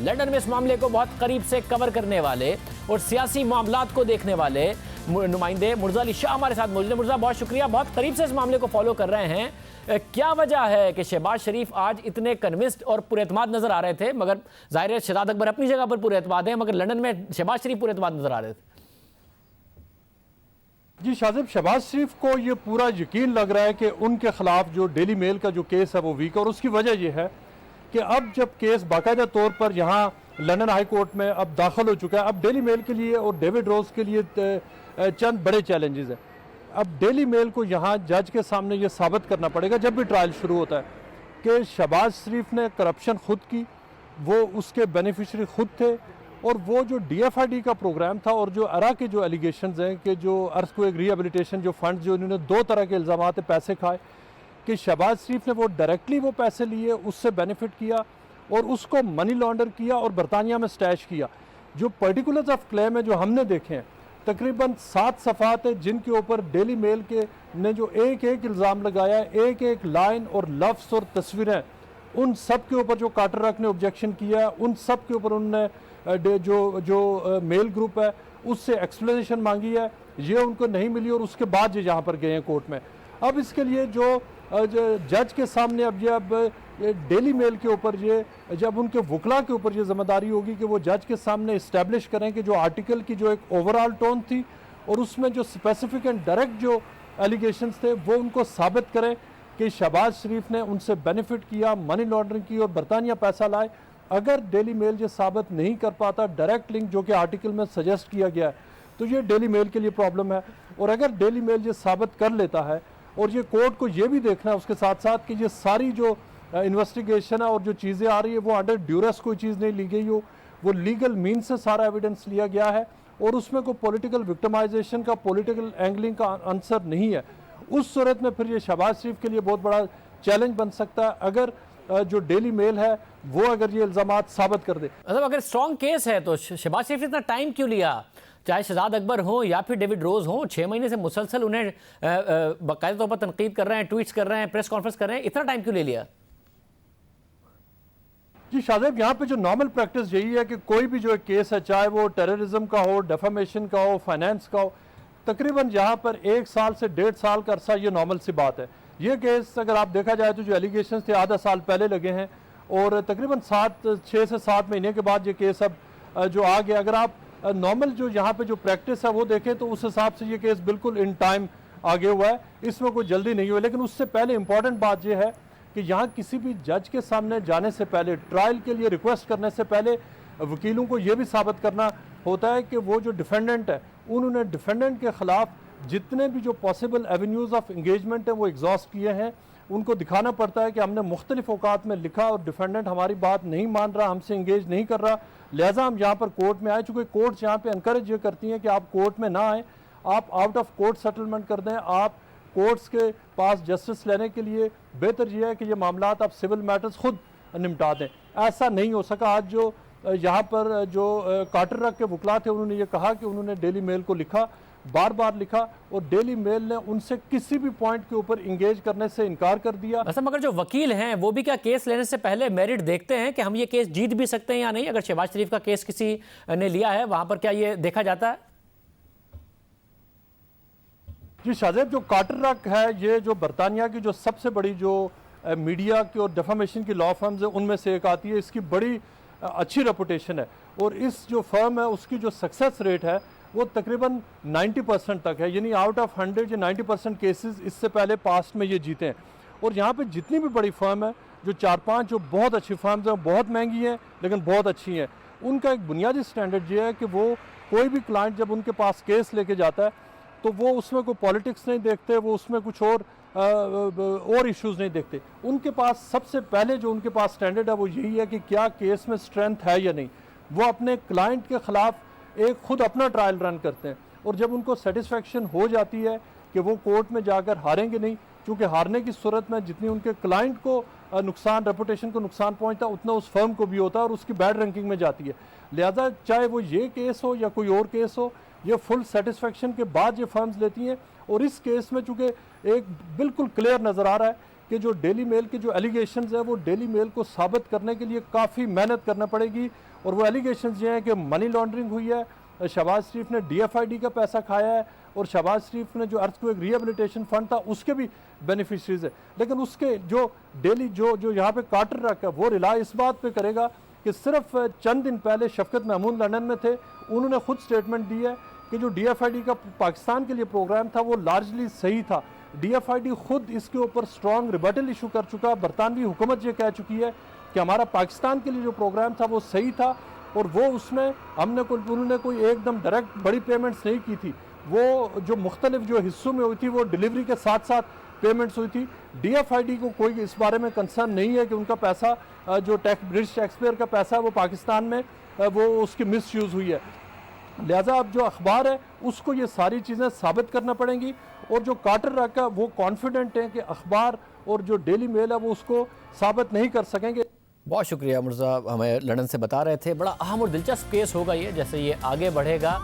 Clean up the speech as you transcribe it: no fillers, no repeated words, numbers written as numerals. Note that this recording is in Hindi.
लंदन में इस मामले को बहुत करीब से कवर करने वाले और सियासी मामलात को देखने वाले नुमाइंदे मुर्जा अली शाह हमारे साथ मौजूद हैं। मुर्जा, बहुत शुक्रिया, बहुत करीब से इस मामले को फॉलो कर रहे हैं। क्या वजह है कि शहबाज शरीफ आज इतने कन्विंस्ड और पुरएतमाद नजर आ रहे थे? मगर जाहिर है शहजाद अकबर अपनी जगह पर पुरएतमाद है, मगर लंदन में शहबाज शरीफ पुरएतमाद नजर आ रहे थे। जी शाजिब, शहबाज शरीफ को ये पूरा यकीन लग रहा है कि उनके खिलाफ जो डेली मेल का जो केस है वो वीक है, और उसकी वजह यह है कि अब जब केस बाकायदा तौर पर यहाँ लंदन हाई कोर्ट में अब दाखिल हो चुका है, अब डेली मेल के लिए और डेविड रोज के लिए चंद बड़े चैलेंजेस हैं। अब डेली मेल को यहाँ जज के सामने ये साबित करना पड़ेगा जब भी ट्रायल शुरू होता है कि शहबाज शरीफ ने करप्शन खुद की, वो उसके बेनिफिशरी खुद थे, और वो जो DFID का प्रोग्राम था और जो अरा के जो एलिगेशंस हैं कि जो अर्थक्वेक रिहेबिलिटेशन जो फंड जो इन्होंने 2 तरह के इल्ज़ाम पैसे खाए, कि शहबाज शरीफ ने वो डायरेक्टली वो पैसे लिए, उससे बेनिफिट किया और उसको मनी लॉन्डर किया और बरतानिया में स्टैश किया। जो पर्टिकुलर्स ऑफ क्लेम है जो हमने देखे हैं, तकरीबन 7 सफ़ात है जिनके ऊपर डेली मेल के ने जो एक एक इल्ज़ाम लगाया, एक एक लाइन और लफ्ज़ और तस्वीरें, उन सब के ऊपर जो कार्टर रॉक ने ऑब्जेक्शन किया, उन सब के ऊपर उन्होंने जो मेल ग्रुप है उससे एक्सप्लेनेशन मांगी है, ये उनको नहीं मिली और उसके बाद ये यहाँ पर गए हैं कोर्ट में। अब इसके लिए जो जज के सामने अब डेली मेल के ऊपर ये जब उनके वकला के ऊपर ये जिम्मेदारी होगी कि वो जज के सामने इस्टेब्लिश करें कि जो आर्टिकल की जो एक ओवरऑल टोन थी और उसमें जो स्पेसिफिक एंड डायरेक्ट जो एलिगेशंस थे वो उनको साबित करें कि शहबाज शरीफ ने उनसे बेनिफिट किया, मनी लॉन्ड्रिंग की और बरतानिया पैसा लाए। अगर डेली मेल ये साबित नहीं कर पाता डायरेक्ट लिंक जो कि आर्टिकल में सजेस्ट किया गया है, तो ये डेली मेल के लिए प्रॉब्लम है। और अगर डेली मेल ये साबित कर लेता है, और ये कोर्ट को ये भी देखना है उसके साथ साथ कि ये सारी जो इन्वेस्टिगेशन है और जो चीज़ें आ रही है वो अंडर ड्यूरेस कोई चीज़ नहीं ली गई हो, वो लीगल मीन से सारा एविडेंस लिया गया है और उसमें कोई पॉलिटिकल विक्टिमाइजेशन का, पॉलिटिकल एंगलिंग का आंसर नहीं है, उस सूरत में फिर ये शहबाज शरीफ के लिए बहुत बड़ा चैलेंज बन सकता है अगर जो डेली मेल है वो अगर ये इल्ज़ाम साबित कर दे। मतलब अगर स्ट्रॉन्ग केस है तो शहबाज शरीफ ने इतना टाइम क्यों लिया? चाहे शहजाद अकबर हो या फिर डेविड रोज हो, 6 महीने से मुसलसल उन्हें बाकायदा तौर पर तनकीद कर रहे हैं, ट्वीट्स कर रहे हैं, प्रेस कॉन्फ्रेंस कर रहे हैं, इतना टाइम क्यों ले लिया? जी शाजिब, यहाँ पे जो नॉर्मल प्रैक्टिस यही है कि कोई भी जो एक केस है, चाहे वो टेररिज्म का हो, डेफामेशन का हो, फाइनेंस का हो, तकरीबन यहाँ पर 1 साल से 1.5 साल का अरसा ये नॉर्मल सी बात है। ये केस अगर आप देखा जाए तो जो एलिगेशन थे आधा साल पहले लगे हैं और तकरीबन 6 से 7 महीने के बाद ये केस अब जो आ गया। अगर आप नॉर्मल जो यहाँ पे जो प्रैक्टिस है वो देखें तो उस हिसाब से ये केस बिल्कुल इन टाइम आगे हुआ है, इसमें कोई जल्दी नहीं हुई। लेकिन उससे पहले इंपॉर्टेंट बात यह है कि यहाँ किसी भी जज के सामने जाने से पहले, ट्रायल के लिए रिक्वेस्ट करने से पहले वकीलों को ये भी साबित करना होता है कि वो जो डिफेंडेंट है उन्होंने डिफेंडेंट के खिलाफ जितने भी जो पॉसिबल एवेन्यूज़ ऑफ इंगेजमेंट है वो एग्जॉस्ट किए हैं। उनको दिखाना पड़ता है कि हमने मुख्तलिफ औकात में लिखा और डिफेंडेंट हमारी बात नहीं मान रहा, हमसे इंगेज नहीं कर रहा, लिहाजा हम यहाँ पर कोर्ट में आए। चूँकि कोर्ट्स यहाँ पे इनकरेज ये करती हैं कि आप कोर्ट में ना आए, आप आउट ऑफ कोर्ट सेटलमेंट कर दें। आप कोर्ट्स के पास जस्टिस लेने के लिए बेहतर यह है कि ये मामलात आप सिविल मैटर्स खुद निपटा दें। ऐसा नहीं हो सका। आज जो यहाँ पर जो कार्टर रॉक के वकला थे उन्होंने ये कहा कि उन्होंने डेली मेल को लिखा, बार बार लिखा, और डेली मेल ने उनसे किसी भी पॉइंट के ऊपर इंगेज करने से इनकार कर दिया। मगर जो वकील हैं वो भी क्या केस लेने से पहले मेरिट देखते हैं कि हम ये केस जीत भी सकते हैं या नहीं? अगर शहबाज शरीफ का केस किसी ने लिया है वहां पर क्या ये देखा जाता है? जी शाजिब, जो कार्टर रॉक है ये जो बरतानिया की जो सबसे बड़ी जो मीडिया की और डेफामेशन की लॉ फर्म्स है उनमें से एक आती है। इसकी बड़ी अच्छी रेपुटेशन है और इस जो फर्म है उसकी जो सक्सेस रेट है वो तकरीबन 90% तक है, यानी आउट ऑफ 100 या 90% केसेस इससे पहले पास्ट में ये जीते हैं। और यहाँ पे जितनी भी बड़ी फर्म है, जो 4-5 जो बहुत अच्छी फर्म्स हैं, बहुत महंगी हैं लेकिन बहुत अच्छी हैं, उनका एक बुनियादी स्टैंडर्ड ये है कि वो कोई भी क्लाइंट जब उनके पास केस लेके जाता है तो वो उसमें कोई पॉलिटिक्स नहीं देखते, वो उसमें कुछ और इश्यूज़ नहीं देखते। उनके पास सबसे पहले जो उनके पास स्टैंडर्ड है वो यही है कि क्या केस में स्ट्रेंथ है या नहीं। वो अपने क्लाइंट के ख़िलाफ़ एक खुद अपना ट्रायल रन करते हैं और जब उनको सेटिस्फेक्शन हो जाती है कि वो कोर्ट में जाकर हारेंगे नहीं, क्योंकि हारने की सूरत में जितनी उनके क्लाइंट को नुकसान, रेपुटेशन को नुकसान पहुंचता है उतना उस फर्म को भी होता है और उसकी बैड रैंकिंग में जाती है। लिहाजा चाहे वो ये केस हो या कोई और केस हो, ये फुल सेटिस्फेक्शन के बाद ये फर्म्स लेती हैं। और इस केस में चूँकि एक बिल्कुल क्लियर नज़र आ रहा है कि जो डेली मेल के जो एलिगेशंस है वो डेली मेल को साबित करने के लिए काफ़ी मेहनत करना पड़ेगी। और वो एलिगेशंस ये हैं कि मनी लॉन्ड्रिंग हुई है, शहबाज शरीफ ने DFID का पैसा खाया है और शहबाज शरीफ ने जो अर्थक्वेक रिहेबिलिटेशन फंड था उसके भी बेनिफिशरीज है। लेकिन उसके जो डेली जो यहाँ पे कार्टर रख है वो रिला इस बात पे करेगा कि सिर्फ चंद दिन पहले शफकत महमूद लंदन में थे, उन्होंने खुद स्टेटमेंट दी है कि जो DFID का पाकिस्तान के लिए प्रोग्राम था वो लार्जली सही था। DFID खुद इसके ऊपर स्ट्रॉन्ग रिबटल इशू कर चुका। बरतानवी हुकूमत ये कह चुकी है कि हमारा पाकिस्तान के लिए जो प्रोग्राम था वो सही था और वो उसमें उन्होंने कोई एकदम डायरेक्ट बड़ी पेमेंट्स नहीं की थी, वो जो मुख्तलिफ जो हिस्सों में हुई थी वो डिलीवरी के साथ साथ पेमेंट्स हुई थी। DFID को कोई इस बारे में कंसर्न नहीं है कि उनका पैसा जो ब्रिटिश टैक्स पेयर का पैसा वो पाकिस्तान में वो उसकी मिस यूज़ हुई है। लिहाजा अब जो अखबार है उसको ये सारी चीज़ें साबित करना पड़ेंगी और जो कार्टर रखा वो कॉन्फिडेंट है कि अखबार और जो डेली मेल है वो उसको साबित नहीं कर सकेंगे। बहुत शुक्रिया मुर्जा, हमें लंदन से बता रहे थे। बड़ा अहम और दिलचस्प केस होगा ये, जैसे ये आगे बढ़ेगा